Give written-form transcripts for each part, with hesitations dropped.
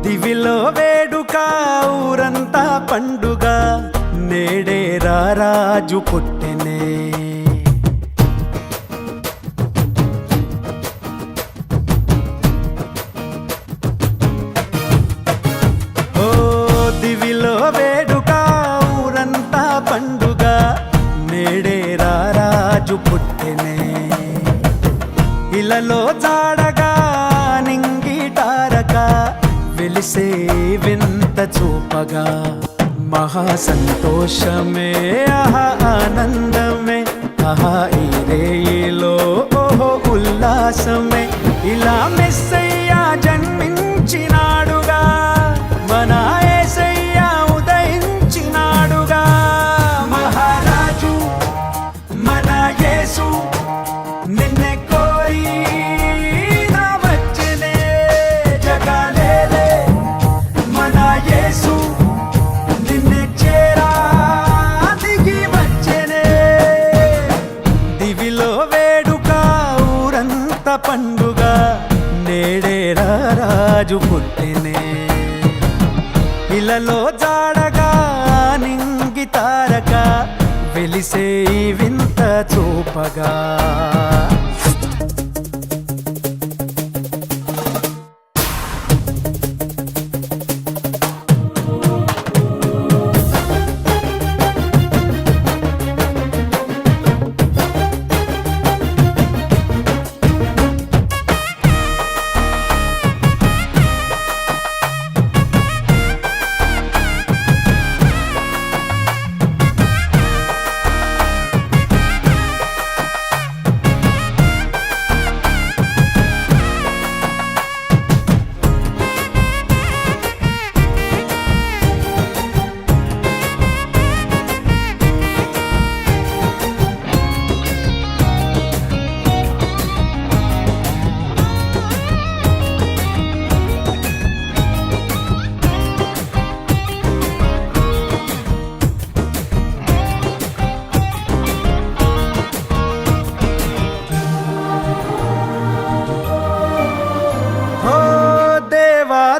దివిలో వేడుక ఊరంతా పండుగ నేడే రారాజు పుట్టెనే. ఓ దివిలో వేడుక ఊరంతా పండుగ నేడే రారాజు పుట్టెనే. ఇలలో జాడగా నింగిటారక వెలిసే వింత చూపగా మహా సంతోషమే ఆహా ఆనందమే ఆహా ఈ రేయిలో ఓహో ఉల్లాసమే. ఇలా మెస్సయ్యా జన్మించినాడుగా మన యేసయ్యా ఉదయించినాడుగా. మహారాజు మన యేసు నిన్నే కోరి నా వచ్చెనే. జగాలేలే మన యేసు నిన్నే చేరా దిగి వచ్చెనే. దివిలో వేడుక ఊరంతా పండుగ నేడే రారాజు పుట్టెనే. ఇలలో జాడగా నింగి తారక వెలిసే వింత చూపగా.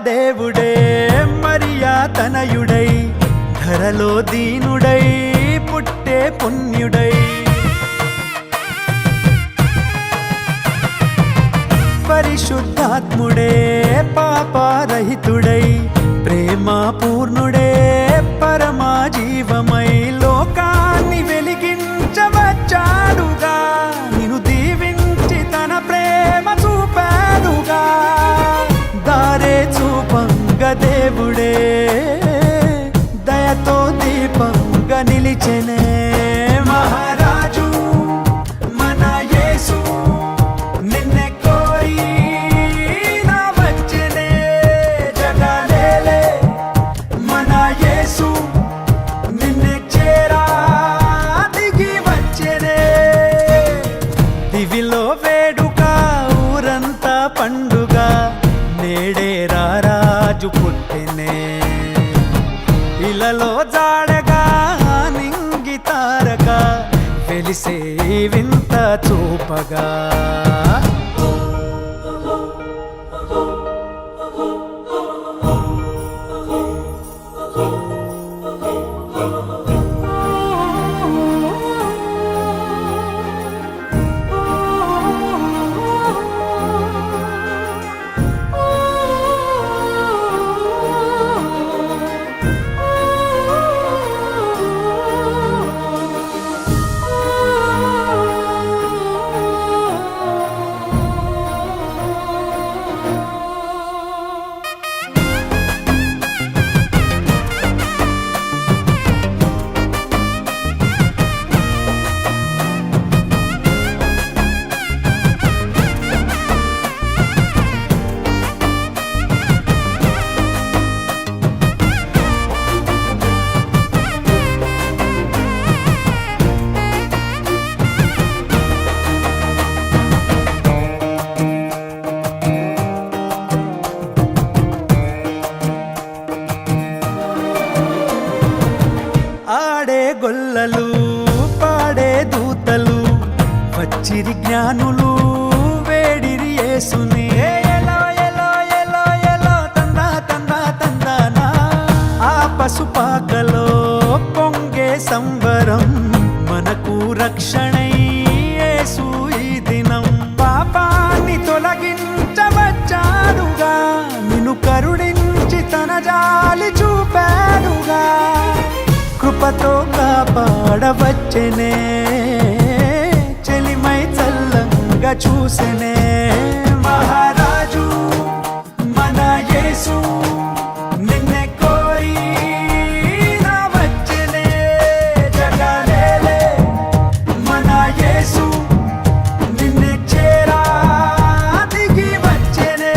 దేవుడే మరియా తనయుడై ధరలో దీనుడై పుట్టే పుణ్యుడై. పరిశుద్ధాత్ముడే పాపరహితుడై ప్రేమ పూర్ణుడే పరమా జీవమై లోకాన్ని వెలిగించవచ్చాడుగా. నిన్ను దీవించి తన ప్రేమ చూపాడుగా. దారే చూపంగ దేవుడే దయతో దీపంగా నిలిచెనే. మహారాజు మన యేసు నిన్నే కోరి నా వచ్చెనే. జగాలేలే మన యేసు నిన్నే చేరా దిగి వచ్చెనే. దివిలో వేడుక ఊరంతా పండుగ నేడే రారాజు పుట్టెనే. ఇలలో జాడగా నింగి తారక వెలిసే వింత చూపగా. యేసుని ఎలో ఎలో ఎలో ఎలో తందా తందా తందానా ఆ పసుపాకలో పొంగే సంబరం మనకు రక్షణై యేసు ఈ దినం పాపాన్ని తొలగించవచ్చాడుగా నిన్ను కరుణించి తన జాలి చూపాడుగా కృపతో కాపాడవచ్చెనే చెలిమై చల్లంగా చూసెనే మహారాజు మన యేసు నిన్నే కోరి రావచ్చెనే జగలేలే మన యేసు నిన్నే చేరా దిగి వచ్చెనే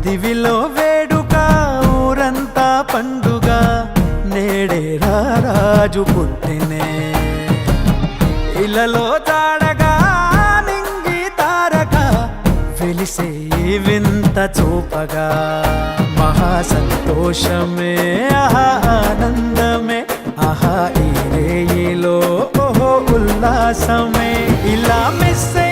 దివిలో వేడుక ఊరంతా పండుగ నేడే రాజు పుట్టినే ఇలలో తాడగా నింగి తారక వెలిసే వింత చూపగా మహా సంతోషమే ఆహా ఆనందమే ఆహా ఈ రేయిలో ఓహో ఉల్లాసమే ఇలా మిస్సే